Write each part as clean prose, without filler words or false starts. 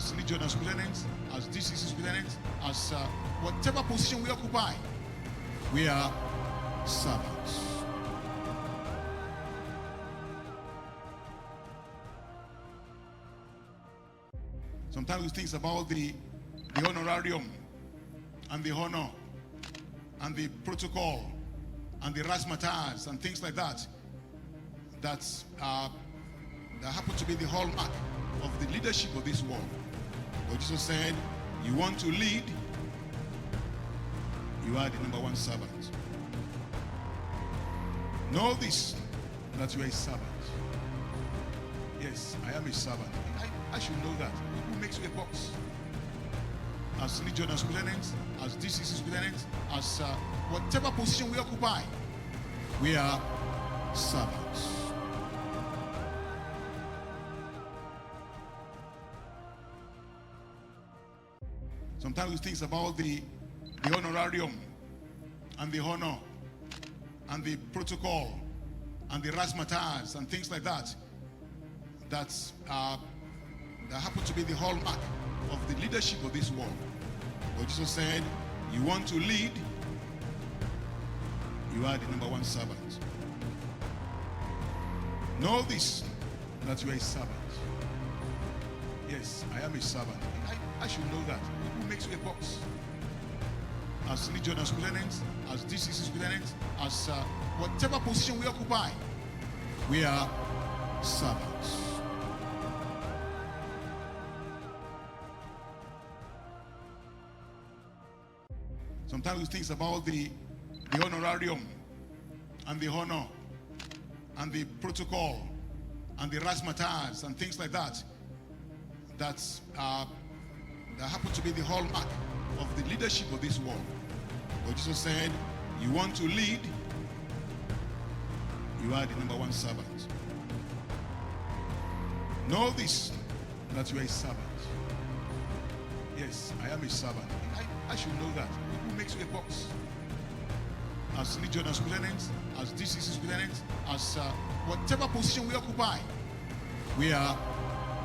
as religion, as lieutenants, as DCC lieutenants, as whatever position we occupy, we are servants. Sometimes we think about the honorarium and the honor and the protocol and the razzmatazz and things like that that happen to be the hallmark of the leadership of this world. But Jesus said, you want to lead, you are the number one servant. Know this, that you are a servant. Yes, I am a servant. I should know that. Who makes you a boss? As legion, as lieutenants, as DCC lieutenants, as whatever position we occupy, we are servants. Sometimes we think about the honorarium and the honor and the protocol and the razzmatazz and things like that that happen to be the hallmark of the leadership of this world. But Jesus said, you want to lead, you are the number one servant. Know this, that you are a servant. Yes, I am a servant. I should know that. Who makes you a boss? As legion, as lieutenants, as DCC lieutenants, as whatever position we occupy, we are servants. Sometimes we think about the honorarium and the honor and the protocol and the razzmatazz and things like that that happen to be the hallmark of the leadership of this world. But Jesus said, you want to lead, you are the number one servant. Know this, that you are a servant. Yes, I am a servant. I should know that. Who makes you a boss? As legion, as lieutenants, as DCC lieutenants, as whatever position we occupy, we are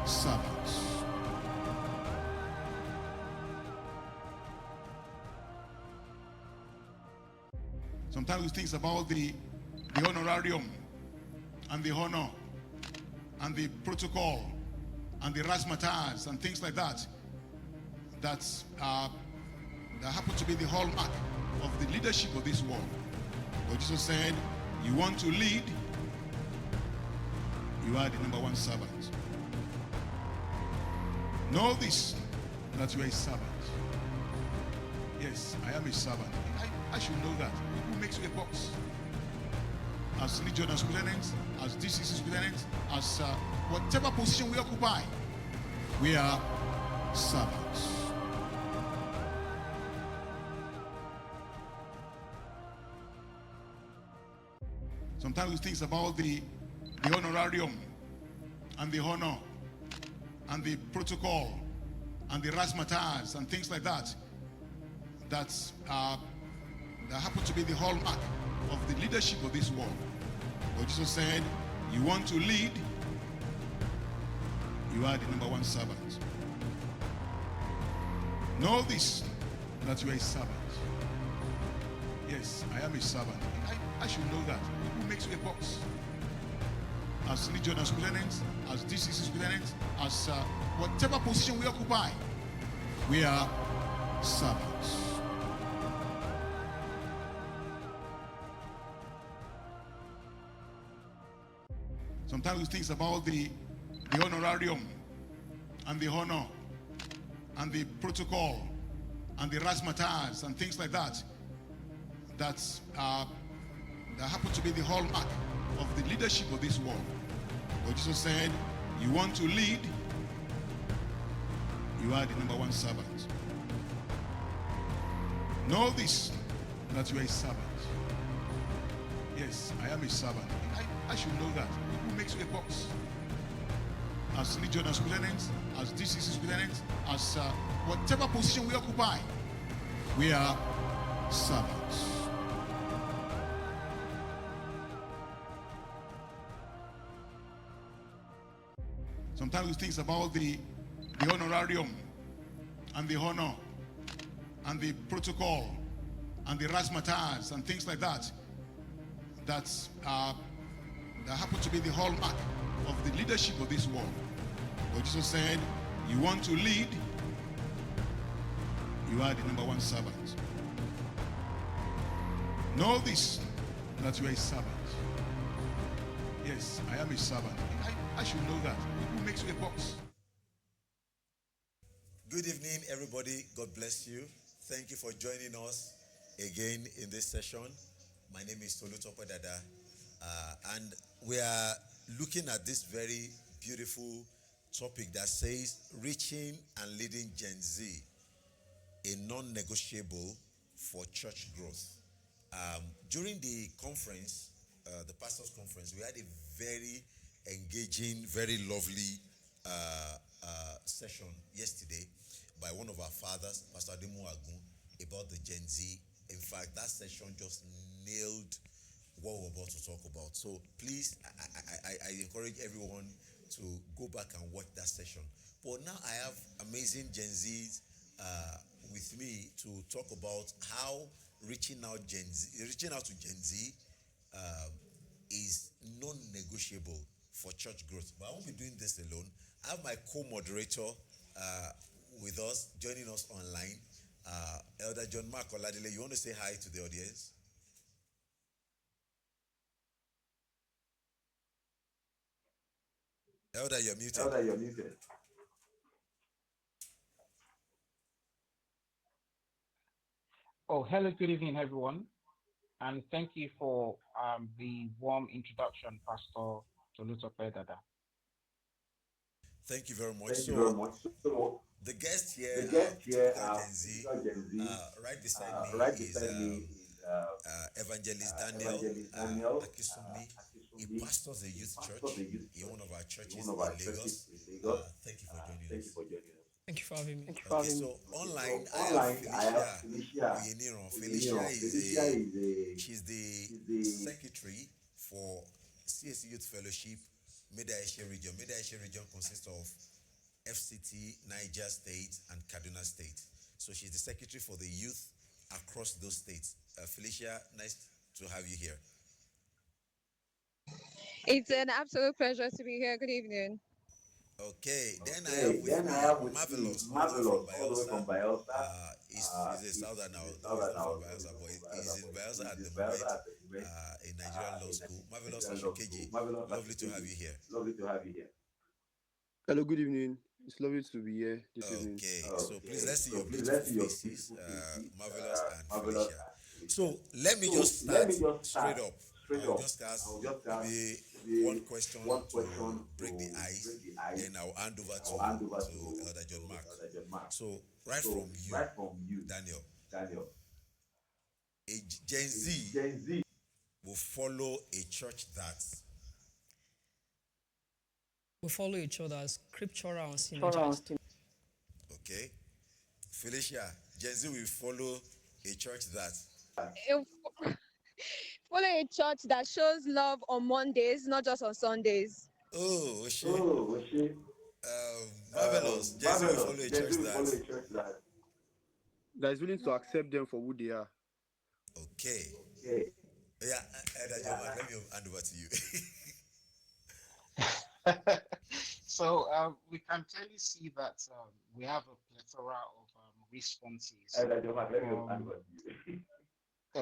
servants. Sometimes we think about the honorarium and the honor and the protocol and the razzmatazz and things like that that happen to be the hallmark of the leadership of this world. But Jesus said, you want to lead, you are the number one servant. Know this, that you are a servant. Yes, I am a servant. I should know that. Who makes you a boss? As legion, as lieutenants, as DCC lieutenants, as whatever position we occupy, we are servants. Sometimes we think about the honorarium and the honor and the protocol and the razzmatazz and things like that that happen to be the hallmark of the leadership of this world. But Jesus said, you want to lead, you are the number one servant. Know this, that you are a servant. Yes, I am a servant. I should know that. Who makes you a boss? As legion, as lieutenants, as DCC lieutenants, as whatever position we occupy, we are servants. Sometimes we think about the honorarium and the honor and the protocol and the razzmatazz and things like that that happen to be the hallmark of the leadership of this world. But Jesus said, you want to lead, you are the number one servant. Know this, that you are a servant. Yes, I am a servant. I should know that. Who makes you a boss? As legion, as lieutenants, as DCC lieutenants, as whatever position we occupy, we are servants. Sometimes we think about the the honorarium and the honor and the protocol and the razzmatazz and things like that that happen to be the hallmark of the leadership of this world. But Jesus said, you want to lead, you are the number one servant. Know this, that you are a servant. Yes, I am a servant. I should know that. Who makes you a boss? Good evening, everybody. God bless you. Thank you for joining us again in this session. My name is Tolu Topadada, and we are looking at this very beautiful topic that says reaching and leading Gen Z, a non-negotiable for church growth. During the conference, the pastors' conference, we had a very engaging, very lovely session yesterday by one of our fathers, Pastor Ademu Agun, about the Gen Z. In fact, that session just nailed what we're about to talk about. So please, I encourage everyone to go back and watch that session. But now I have amazing Gen Zs with me to talk about how reaching out to Gen Z is non-negotiable for church growth. But I won't be doing this alone. I have my co-moderator with us, joining us online, Elder John Mark Oladele. You want to say hi to the audience? Elder, you're muted. Elder, you're muted. Oh, hello, good evening, everyone. And thank you for the warm introduction, Pastor Toluto Pedada. Thank you very much. Thank you very much. So, the guest here, the guest here, typical Gen Z, right beside me is Evangelist Daniel Akisumi. He pastors a youth church in one of our churches in Lagos. Thank you for joining us. Thank you for having me. Okay, so online, I have Felicia Oyeniran. She's the secretary for CAC Youth Fellowship, Meda-Eshe region. Meda-Eshe region consists of FCT, Niger State, and Kaduna State. So she's the secretary for the youth across those states. Felicia, nice to have you here. It's an absolute pleasure to be here. Good evening. Okay, then I have with me Marvelous, all the way from Bayelsa. He's a southerner, though he's not from Bayelsa, but he's in Bayelsa at the moment, in Nigerian Law School. Marvelous Oshukeji, lovely to have you here. Hello, good evening. It's lovely to be here this evening. Okay, so please let's see your beautiful faces, Marvelous and Felicia. So let me just start straight up. I'll just ask maybe one question to break the ice, then I'll hand over to Elder John Mark. So right from you, Daniel, a Gen Z will follow a church that We follow each other as scriptural and synergized. Okay, Felicia, Gen Z will follow a church that Follow a church that shows love on Mondays, not just on Sundays. Oh, she. Marvelous. Gen Z will follow a church that is willing to accept them for who they are. Okay. Yeah, let me hand over to you. So we can clearly see that we have a plethora of responses.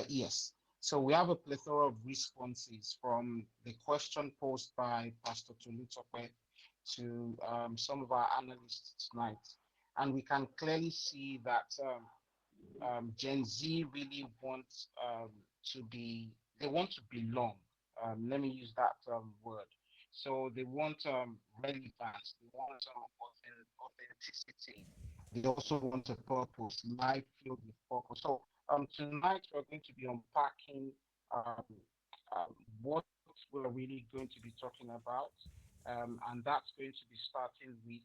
Yes. So we have a plethora of responses from the question posed by Pastor Tolutope to some of our analysts tonight. And we can clearly see that Gen Z really wants they want to belong. Let me use that word. So they want relevance, they want authenticity, they also want a purpose, life filled with purpose. So tonight we're going to be unpacking what we're really going to be talking about, and that's going to be starting with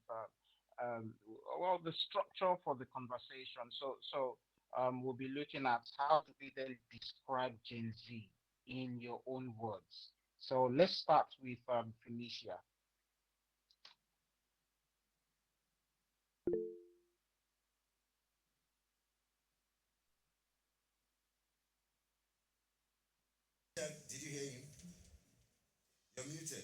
the structure for the conversation. So we'll be looking at how do we then describe Gen Z in your own words. So let's start with Felicia. Did you hear him? You're muted.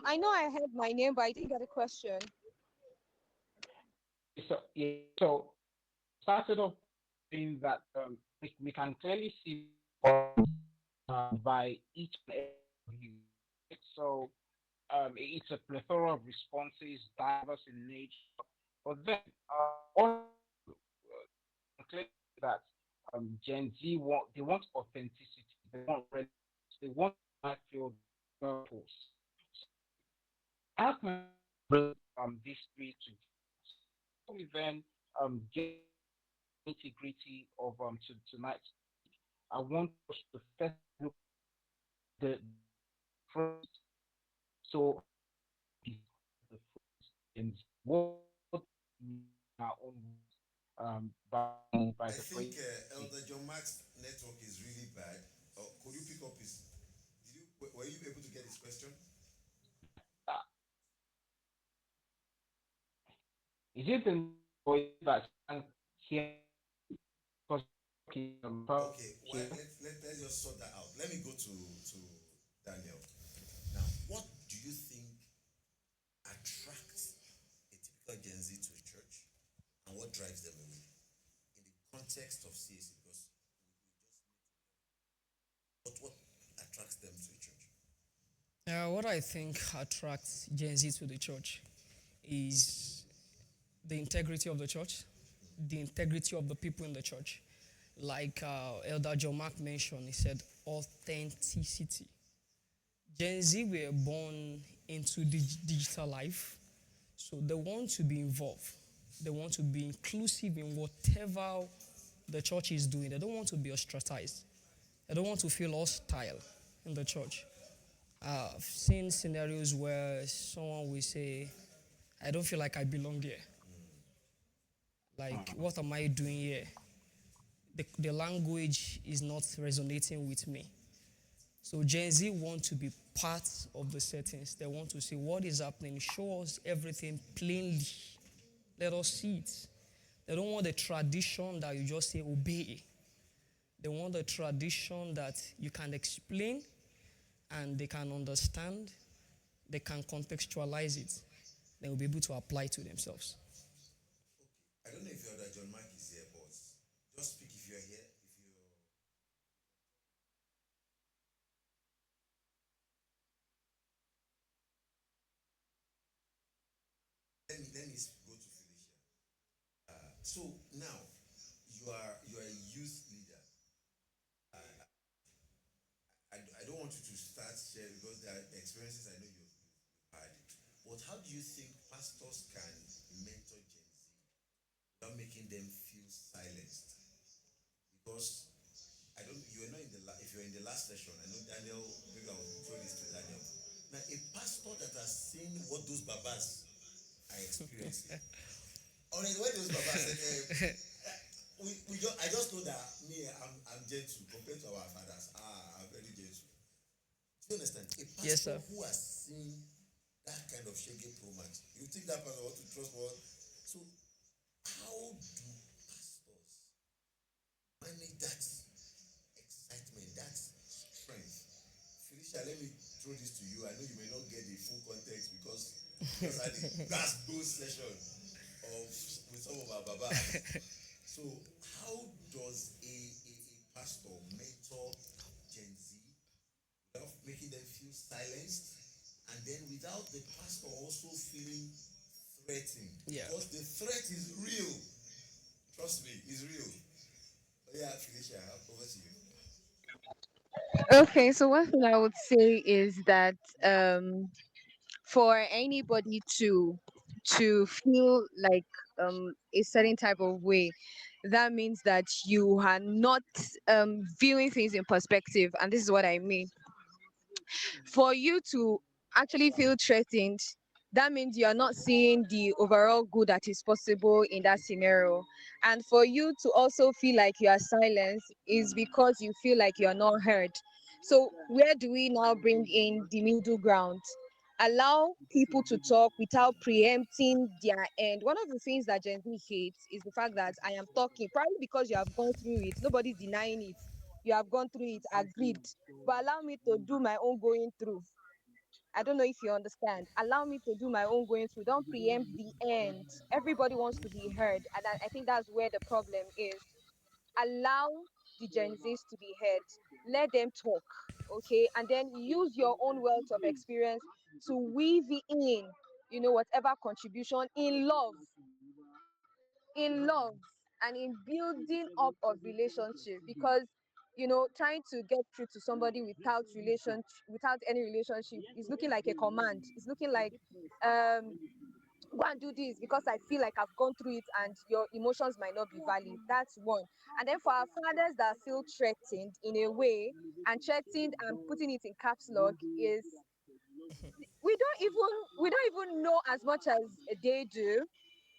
I know I heard my name, but I didn't get a question. So yeah, so started off saying that we can clearly see by each and every of you. So it's a plethora of responses, diverse in nature. But then, one clear that Gen Z want authenticity, they want relevance, they want to feel purpose. How can we bring these three together? So we then get integrity of tonight. I want us to first look at the first. So the and what in our own by I the think phrase. Elder John Mark's network is really bad. Could you pick up his? Were you able to get his question? Uh, is it the voice that can hear? Because Okay, why, here. let's just sort that out. Let me go to Daniel. Now, what do you think attracts a typical Gen Z to a church, and what drives them away in the context of CAC? Because what attracts them to a church? What I think attracts Gen Z to the church is the integrity of the church, the integrity of the people in the church. Like Elder John Mark mentioned, he said authenticity. Gen Z were born into the digital life, so they want to be involved. They want to be inclusive in whatever the church is doing. They don't want to be ostracized. They don't want to feel hostile in the church. I've seen scenarios where someone will say, I don't feel like I belong here. Like, what am I doing here? The language is not resonating with me. So Gen Z want to be part of the settings. They want to see what is happening. Show us everything plainly. Let us see it. They don't want the tradition that you just say obey. They want the tradition that you can explain and they can understand, they can contextualize it. They will be able to apply to themselves. I don't know if Elder John Mark is here, but just speak if you're here. If you're let me go to Felicia. So now you are a youth leader. I don't want you to start sharing because there are experiences I know you've had. But how do you think pastors can mentor Gen Z without making them feel silenced? Because I don't. You were not in the. If you're in the last session, I know Daniel. Maybe I'll throw this to Daniel. Now, a pastor that has seen what those babas are experiencing. Already, when those babas said, I just know that me, I'm gentle compared to our fathers. I'm very gentle. Do you understand? A Yes, pastor sir. who has seen that kind of shaggy pro match, you think that pastor want to trust more? So, how do pastors manage that excitement, that strength? Felicia, let me throw this to you. I know you may not get the full context because we just had a gas boost session of with some of our babas. So, how does a pastor mentor Gen Z without making them feel silenced, and then without the pastor also feeling threatened? Yeah. Because the threat is real. Trust me, it's real. Yeah, Felicia, over to you. Okay, so one thing I would say is that for anybody to feel like a certain type of way, that means that you are not viewing things in perspective, and this is what I mean. For you to actually feel threatened, that means you are not seeing the overall good that is possible in that scenario. And for you to also feel like you are silenced is because you feel like you are not heard. So where do we now bring in the middle ground? Allow people to talk without preempting their end. One of the things that Gen Z hates is the fact that I am talking, probably because you have gone through it. Nobody's denying it. You have gone through it, agreed. But allow me to do my own going through. I don't know if you understand. Allow me to do my own going through. Don't preempt the end. Everybody wants to be heard. And I think that's where the problem is. Allow the Gen Zs to be heard. Let them talk, okay? And then use your own wealth of experience to weave it in, whatever contribution in love, and in building up of relationship. Because trying to get through to somebody without any relationship is looking like a command. It's looking like um go and do this because I feel like I've gone through it and your emotions might not be valid. That's one. And then for our fathers that feel threatened in a way, and threatened and putting it in caps lock is we don't even know as much as they do,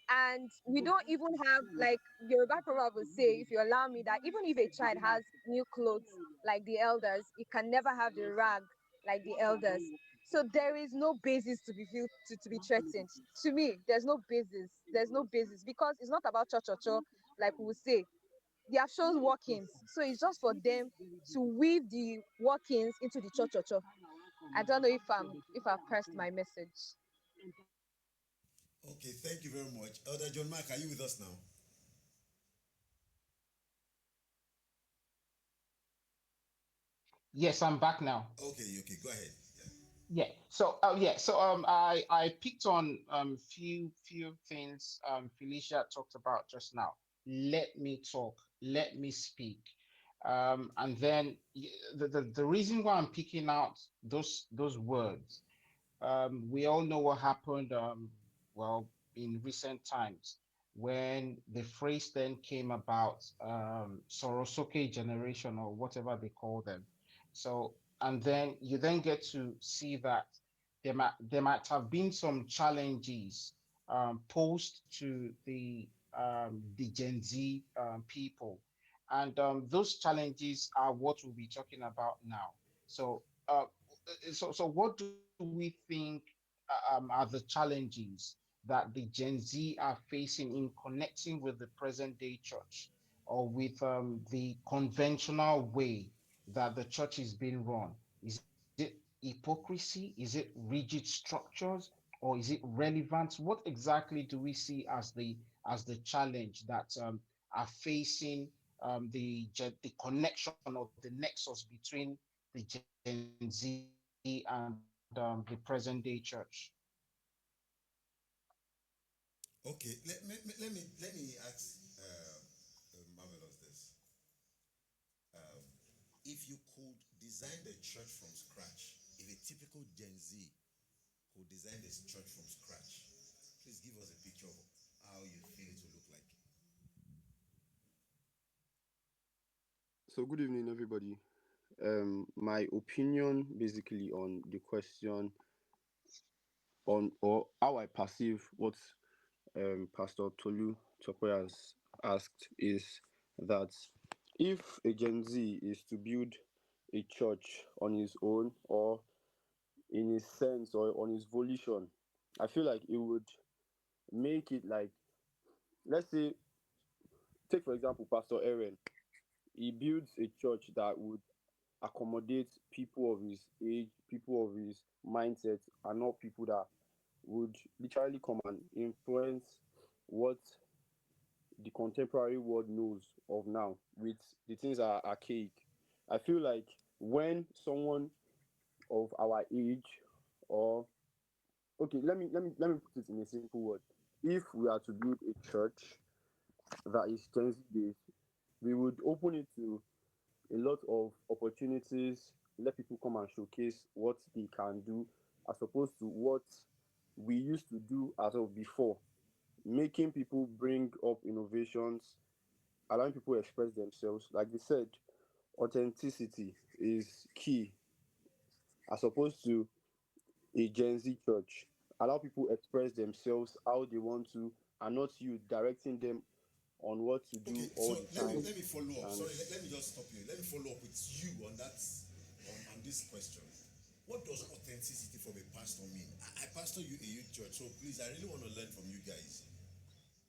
and we don't even have, like Yoruba proverb will say, if you allow me, that even if a child has new clothes like the elders, it can never have the rag like the elders. So there is no basis to be to be threatened. To me, there's no basis. There's no basis because it's not about cho, like we will say. They have shown workings, so it's just for them to weave the workings into the cho. I don't know if I've pressed my message. Okay, thank you very much. Elder John Mark, are you with us now? Yes, I'm back now. Okay, go ahead. Yeah. I picked on few things Felicia talked about just now. Let me talk. Let me speak. And then the reason why I'm picking out those words, we all know what happened, well, in recent times when the phrase then came about, Sorosoke generation or whatever they call them. So, and then you then get to see that there might have been some challenges posed to the Gen Z people, and those challenges are what we'll be talking about now. So, what do we think are the challenges that the Gen Z are facing in connecting with the present day church, or with the conventional way that the church is being run? Is it hypocrisy? Is it rigid structures? Or is it relevance? What exactly do we see as the challenge that are facing the connection or the nexus between the Gen Z and the present day church? Okay, let me ask Marvelous this. If you could design the church from scratch, if a typical Gen Z could design this church from scratch, please give us a picture of how you feel it will look like. So good evening, everybody. My opinion basically on the question on or how I perceive what Pastor Tolu Tokwe has asked is that if a Gen Z is to build a church on his own or in his sense or on his volition, I feel like it would make it like, let's say, take for example Pastor Aaron. He builds a church that would accommodate people of his age, people of his mindset, and not people that would literally come and influence what the contemporary world knows of now with the things that are archaic. I feel like when someone of our age, or okay, let me put it in a simple word. If we are to build a church that is Gen Z based, we would open it to a lot of opportunities, let people come and showcase what they can do, as opposed to what we used to do as of before, making people bring up innovations, allowing people express themselves. Like they said, authenticity is key, as opposed to a Gen Z church. Allow people express themselves how they want to, and not you directing them on what to Okay, do so all the let me time. let me follow up. And Sorry, let me just stop you. Let me follow up with you on that on this question. What does authenticity from a pastor mean? I pastor you a youth church, so please, I really want to learn from you guys.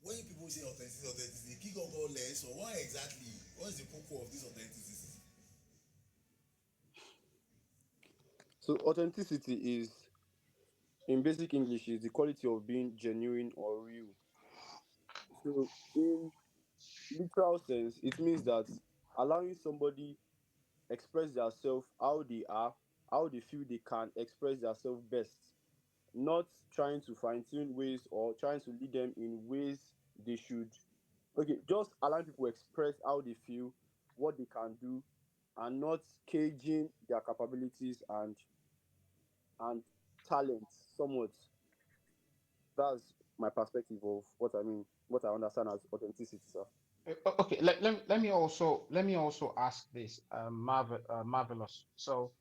When people say authenticity, authenticity, kick on go less, so what exactly? What is the core of this authenticity? So authenticity is, in basic English, is the quality of being genuine or real. So in literal sense, it means that allowing somebody express themselves how they are, how they feel they can express themselves best, not trying to fine tune ways or trying to lead them in ways they should. Okay, just allowing people express how they feel, what they can do, and not caging their capabilities and talents somewhat. That's my perspective of what I mean, what I understand as authenticity, sir. Okay, let me also ask this, Marvelous. So,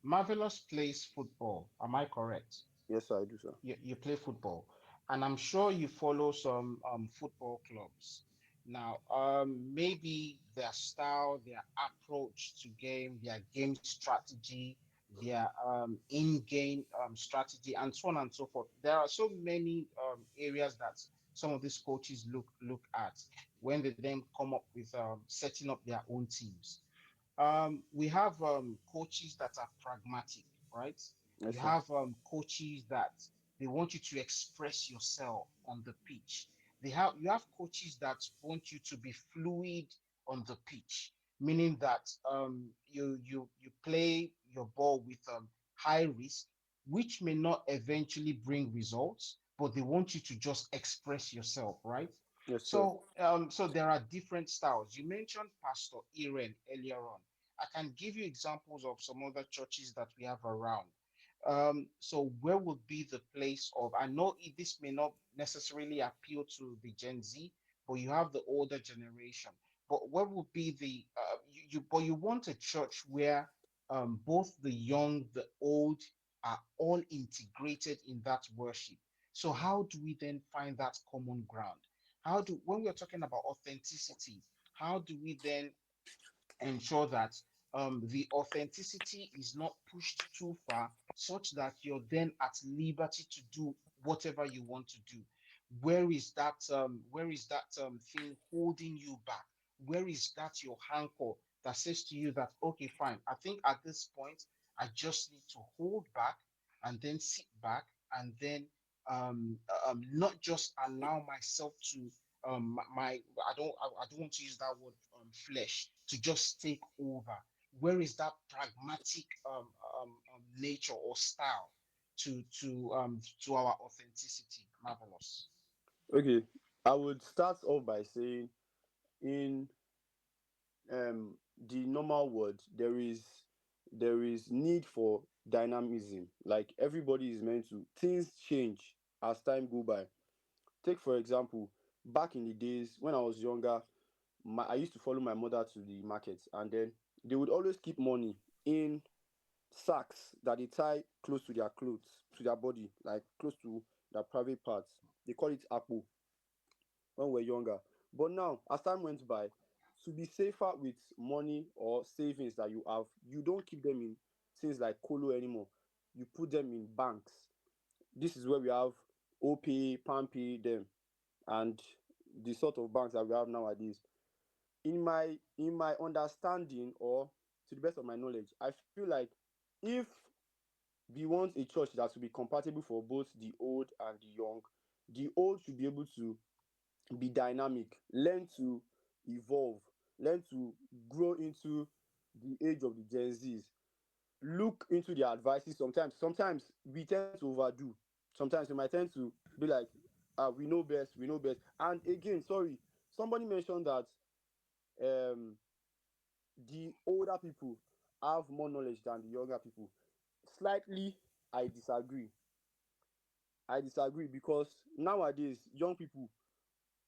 Marvelous plays football. Am I correct? Yes, sir, I do, sir. You play football, and I'm sure you follow some football clubs. Now, maybe their style, their approach to game, their game strategy, their in-game strategy, and so on and so forth. There are so many areas that some of these coaches look at when they then come up with setting up their own teams. We have coaches that are pragmatic, right? You Yes, sir. have coaches that they want you to express yourself on the pitch. You have coaches that want you to be fluid on the pitch, meaning that you play your ball with high risk, which may not eventually bring results, but they want you to just express yourself, right? Yes, sir. So there are different styles. You mentioned Pastor Iren earlier on. I can give you examples of some other churches that we have around. So where would be the place of? I know this may not necessarily appeal to the Gen Z, but you have the older generation. But where would be the but you want a church where both the young, the old are all integrated in that worship. So how do we then find that common ground? How do when we're talking about authenticity, how do we then ensure that the authenticity is not pushed too far, such that you're then at liberty to do whatever you want to do? Where is that thing holding you back? Where is that your anchor that says to you that, okay, fine, I think at this point I just need to hold back and then sit back and then not just allow myself to my I don't want to use that word flesh to just take over. Where is that pragmatic nature or style to our authenticity? Marvelous. Okay, I would start off by saying in the normal world there is need for dynamism. Like everybody is meant to, things change as time go by. Take for example, back in the days when I was younger, I used to follow my mother to the market, and then they would always keep money in sacks that they tie close to their clothes, to their body, like close to their private parts. They call it akpo when we're younger. But now, as time went by, to be safer with money or savings that you have, you don't keep them in things like colo anymore. You put them in banks. This is where we have OP, PAMP, them, and the sort of banks that we have nowadays. In my understanding, or to the best of my knowledge, I feel like if we want a church that will be compatible for both the old and the young, the old should be able to be dynamic, learn to evolve, learn to grow into the age of the Gen Zs, look into their advices. Sometimes we tend to overdo. Sometimes we might tend to be like, we know best, we know best. And again, sorry, somebody mentioned that um the older people have more knowledge than the younger people. Slightly, I disagree. I disagree because nowadays young people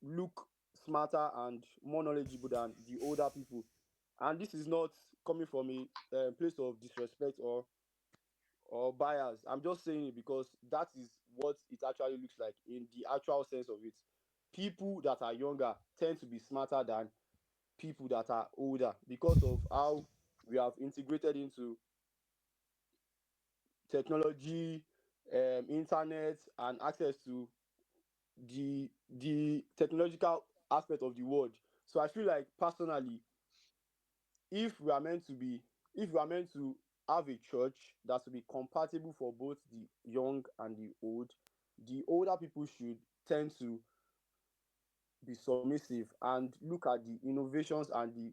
look smarter and more knowledgeable than the older people. And this is not coming from a place of disrespect or bias. I'm just saying it because that is what it actually looks like in the actual sense of it. People that are younger tend to be smarter than people that are older because of how we have integrated into technology, internet, and access to the technological aspect of the world. So I feel like personally, if we are meant to be, if we are meant to have a church that will be compatible for both the young and the old, the older people should tend to be submissive and look at the innovations and the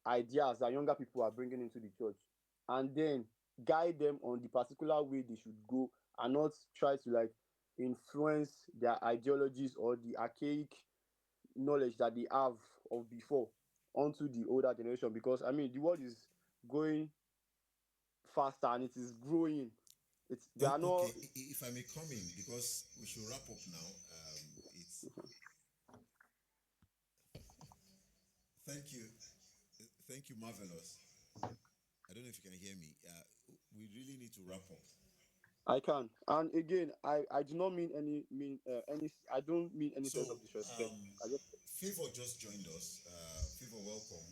ideas that younger people are bringing into the church, and then guide them on the particular way they should go, and not try to like influence their ideologies or the archaic knowledge that they have of before onto the older generation. Because I mean, the world is going faster and it is growing. It's There Oh, are okay, no. if I may come in, because we should wrap up now. It's Thank you, thank you, marvelous. I don't know if you can hear me. We really need to wrap up. I can. And again, I do not mean any. I don't mean any sense So, of disrespect. I just. Favor just joined us. Favor, welcome.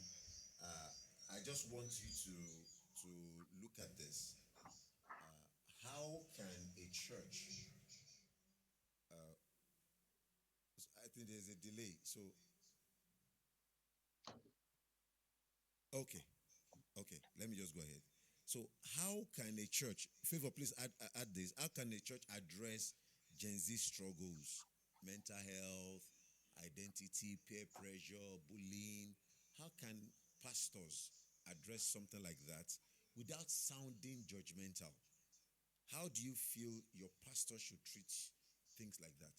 Uh, I just want you to look at this. How can a church? I think there's a delay. So, okay, okay. Let me just go ahead. So, how can a church? Favor, please add this. How can a church address Gen Z struggles, mental health, identity, peer pressure, bullying? How can pastors address something like that without sounding judgmental? How do you feel your pastor should treat things like that?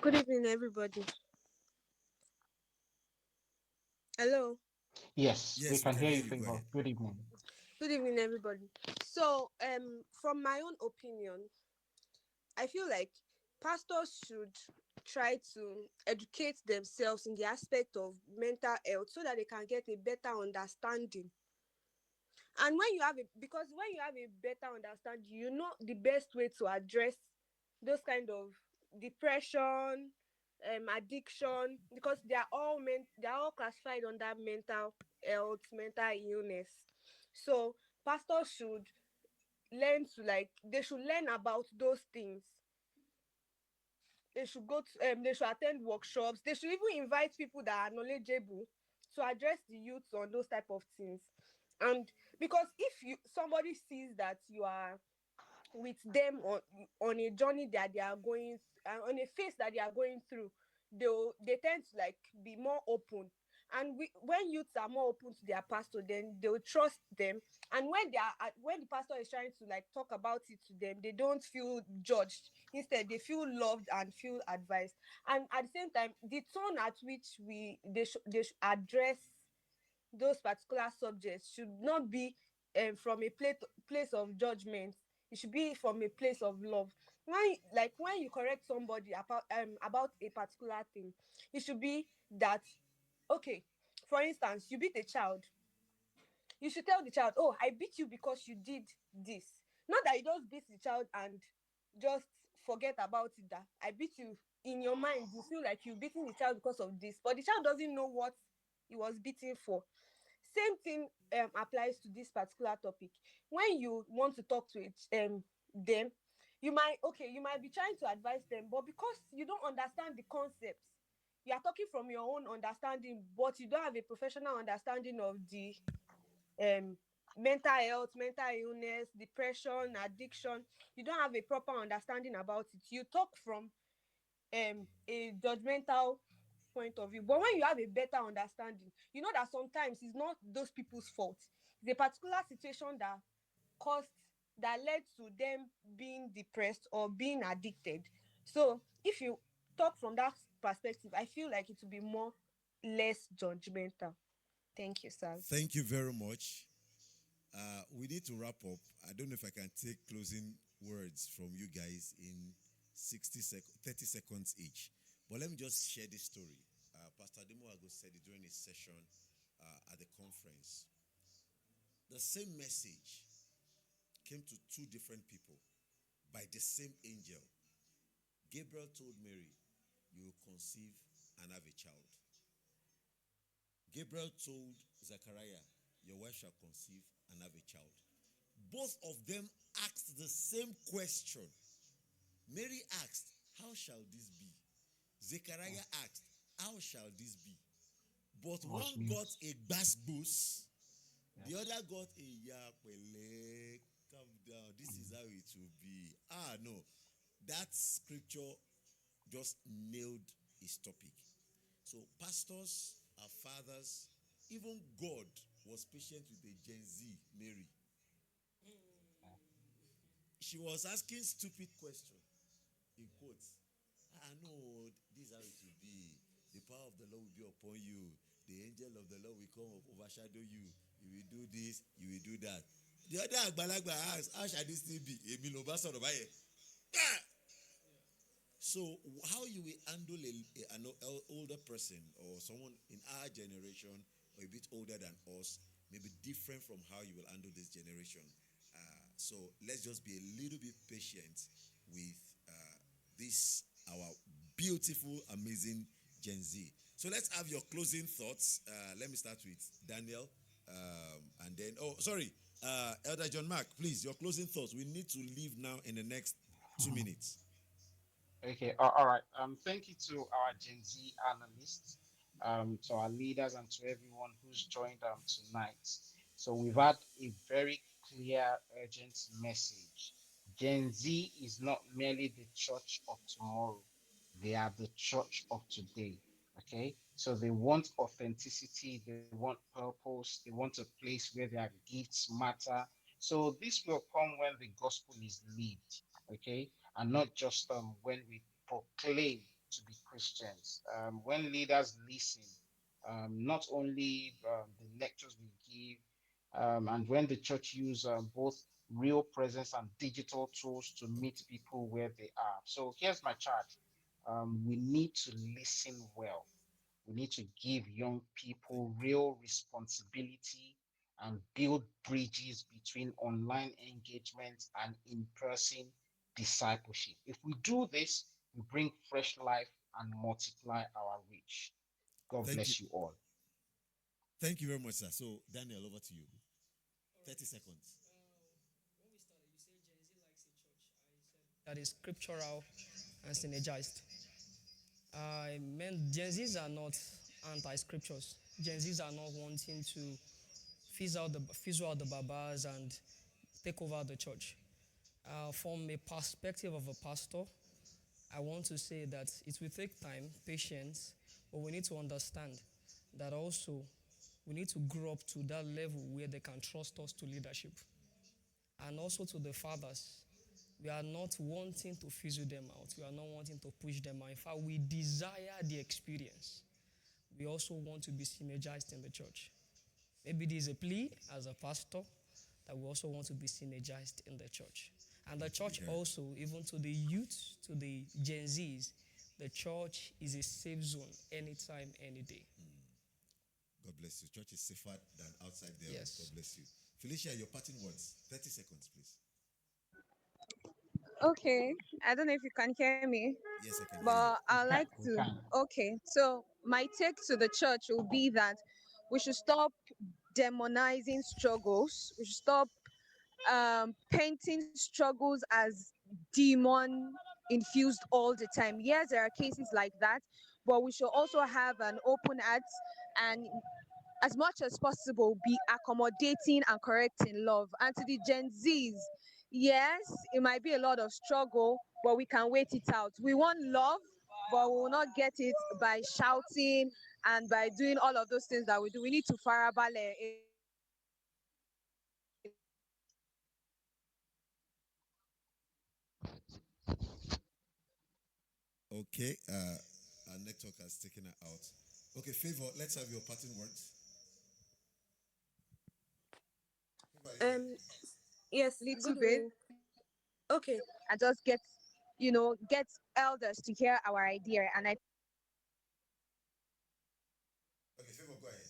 Good evening, everybody. Hello. Yes, we Yes, we can can hear hear you, you. Go Favor. ahead. Good evening. Good evening, everybody. So, from my own opinion, I feel like pastors should try to educate themselves in the aspect of mental health so that they can get a better understanding. And when you have a better understanding, you know the best way to address those kind of depression, addiction, because they are all classified under mental health, mental illness. So pastors should they should learn about those things. They should attend workshops. They should even invite people that are knowledgeable to address the youth on those type of things. And because if you somebody sees that you are with them on a journey that they are going on a phase that they are going through, they tend to like be more open. And when youths are more open to their pastor, then they'll trust them. And when the pastor is trying to like talk about it to them, they don't feel judged. Instead, they feel loved and feel advised. And at the same time, the tone at which they should address those particular subjects should not be from a place of judgment. It should be from a place of love. When you correct somebody about a particular thing, it should be that, okay, for instance, you beat a child, you should tell the child, oh, I beat you because you did this. Not that you just beat the child and just forget about it, that I beat you. In your mind you feel like you beating the child because of this, but the child doesn't know what he was beaten for. Same thing applies to this particular topic. When you want to talk to them, you might be trying to advise them, but because you don't understand the concepts, you are talking from your own understanding, but you don't have a professional understanding of the um mental health, mental illness, depression, addiction. You don't have a proper understanding about it. You talk from a judgmental point of view. But when you have a better understanding, you know that sometimes it's not those people's fault. It's a particular situation caused that led to them being depressed or being addicted. So if you talk from that perspective, I feel like it will be more less judgmental. Thank you, sir. Thank you very much. We need to wrap up. I don't know if I can take closing words from you guys in 30 seconds each. But let me just share this story. Pastor Demoago said it during his session at the conference. The same message came to two different people by the same angel. Gabriel told Mary, you will conceive and have a child. Gabriel told Zechariah, your wife shall conceive and have a child. Both of them asked the same question. Mary asked, how shall this be? Zechariah asked, how shall this be? But Was one mute. got a basbos, the Yes. other got a yapele. Calm down. This is how it will be. No. That scripture just nailed his topic. So pastors, our fathers, even God was patient with the Gen Z, Mary. She was asking stupid questions, in quotes. No, this is how it will be. The power of the Lord will be upon you. The angel of the Lord will come overshadow you. You will do this, you will do that. The other Agbalagba asked, how shall this thing be? Èmi ló bá sọ̀rọ̀ báyẹn. So how you will handle an older person or someone in our generation or a bit older than us may be different from how you will handle this generation. So let's just be a little bit patient with this, our beautiful, amazing Gen Z. So let's have your closing thoughts. Let me start with Daniel. And then, Elder John Mark, please, your closing thoughts. We need to leave now in the next 2 minutes. Okay, all right. Thank you to our Gen Z analysts, to our leaders, and to everyone who's joined tonight. So we've had a very clear, urgent message. Gen Z is not merely the church of tomorrow; they are the church of today. Okay, so they want authenticity, they want purpose, they want a place where their gifts matter. So this will come when the gospel is lived. Okay, and not just when we proclaim to be Christians. When leaders listen, not only the lectures we give, and when the church use both real presence and digital tools to meet people where they are. So here's my charge. We need to listen well. We need to give young people real responsibility and build bridges between online engagement and in-person discipleship. If we do this, we bring fresh life and multiply our reach. God Thank you. bless you all. Thank you very much, sir. So, Daniel, over to you. 30 seconds. When we started, you say Gen Z likes a church. I said that is scriptural and synergized. I meant Gen Zs are not anti-scriptures. Gen Zs are not wanting to fizzle out the babas and take over the church. From a perspective of a pastor, I want to say that it will take time, patience, but we need to understand that also we need to grow up to that level where they can trust us to leadership. And also to the fathers, we are not wanting to fizzle them out. We are not wanting to push them out. In fact, we desire the experience. We also want to be synergized in the church. Maybe this is a plea as a pastor that we also want to be synergized in the church. And the church also, even to the youth, to the Gen Zs, the church is a safe zone anytime, any day. God bless you. Church is safer than outside there. Yes. God bless you. Felicia, your parting words. 30 seconds, please. Okay, I don't know if you can hear me, Yes, I can hear you. but We I can, like we to. can. Okay, so my take to the church will be that we should stop demonizing struggles. We should stop painting struggles as demon infused all the time. Yes, there are cases like that, but we should also have an open heart and, as much as possible, be accommodating and correcting love. And to the Gen Zs, yes, it might be a lot of struggle, but we can wait it out. We want love, but we will not get it by shouting and by doing all of those things that we do. We need to farabale a lot of times. Okay, our network has taken her out. Okay, Favor, let's have your parting words. Favor, are you there? Um, yes, Little good bit evening. Okay, and just get, get elders to hear our idea. And I Okay, Favor, go ahead.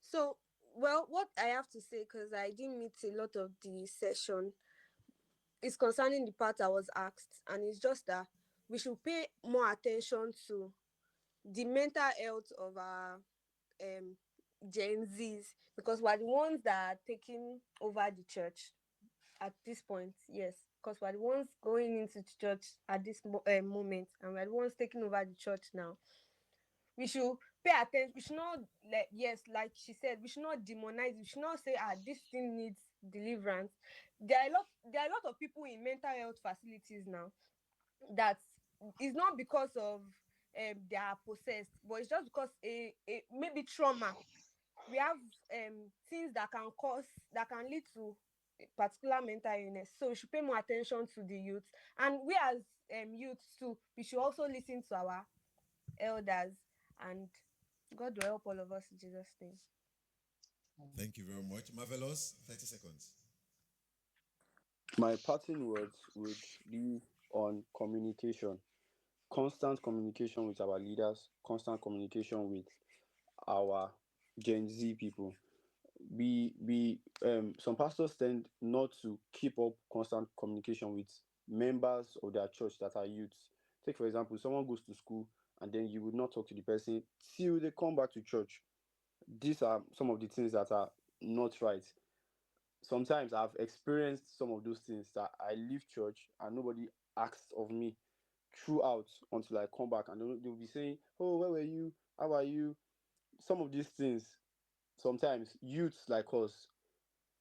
so well, what I have to say, because I didn't meet a lot of the session, is concerning the part I was asked, and it's just that we should pay more attention to the mental health of our um Gen Zs, because we're the ones that are taking over the church at this point. Yes, because we're the ones going into the church at this moment, and we're the ones taking over the church now. We should pay attention. We should not like, yes, like she said, we should not demonize. We should not say, this thing needs deliverance. There are a lot of people in mental health facilities now that is not because of they are possessed, but it's just because a maybe trauma. We have things that can cause, that can lead to a particular mental illness. So we should pay more attention to the youth, and we as youths too, we should also listen to our elders, and God will help all of us in Jesus' name. Thank you very much. Marvelous. 30 seconds. My parting words would be on communication. Constant communication with our leaders, constant communication with our Gen Z people. Some pastors tend not to keep up constant communication with members of their church that are youths. Take for example, someone goes to school and then you would not talk to the person till they come back to church. These are some of the things that are not right. Sometimes I've experienced some of those things that I leave church and nobody asks of me throughout until I come back, and they'll be saying, "Oh, where were you? How are you?" Some of these things, sometimes youths like us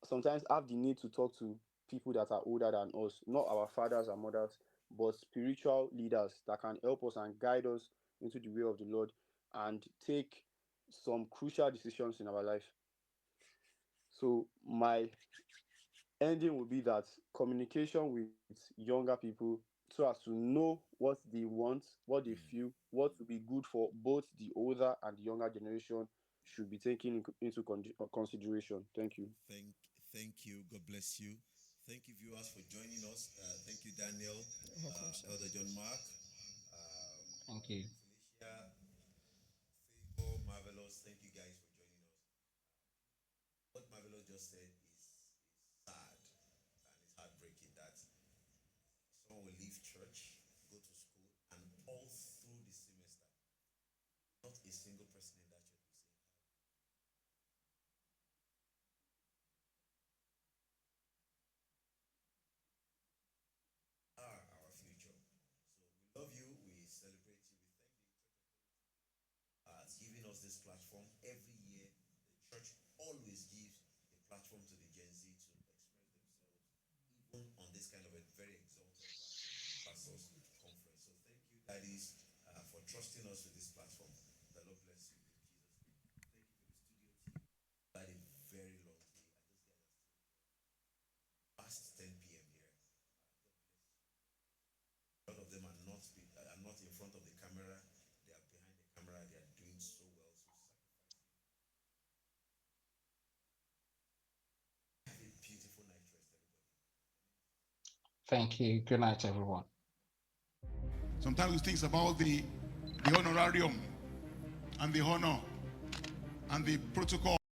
sometimes have the need to talk to people that are older than us, not our fathers and mothers, but spiritual leaders that can help us and guide us into the way of the Lord and take some crucial decisions in our life. So my ending will be that communication with younger people so as to know what they want, what they feel, what will be good for both the older and the younger generation should be taken into consideration. Thank you. Thank, thank you. God bless you. Thank you, viewers, for joining us. Thank you, Daniel, Welcome, sir. Elder John Mark, Thank you. Felicia, Favor, Marvelous. Thank you guys for joining us. What Marvelous just said is sad and it's heartbreaking that someone will leave church, go to school, and all through the semester, not a single person in that church will say, are our future. So we love you, we celebrate you, we thank the church authority giving us this platform. Every year, the church always gives a platform to the Gen Z to express themselves, even on this kind of a very exalted platform, Pastors Conference. So thank you, daddies, for trusting us with this platform. The Lord bless you in Jesus' name. Thank you for the studio team. We had a very long day, and those guys are still here past 10 p.m. here. God bless you. A lot of them are not in front of the camera. They are behind the camera. They are doing so well, so sacrificing. Have a beautiful night rest, everybody. Thank you. Good night, everyone. Sometimes we think about the honorarium and the honor and the protocol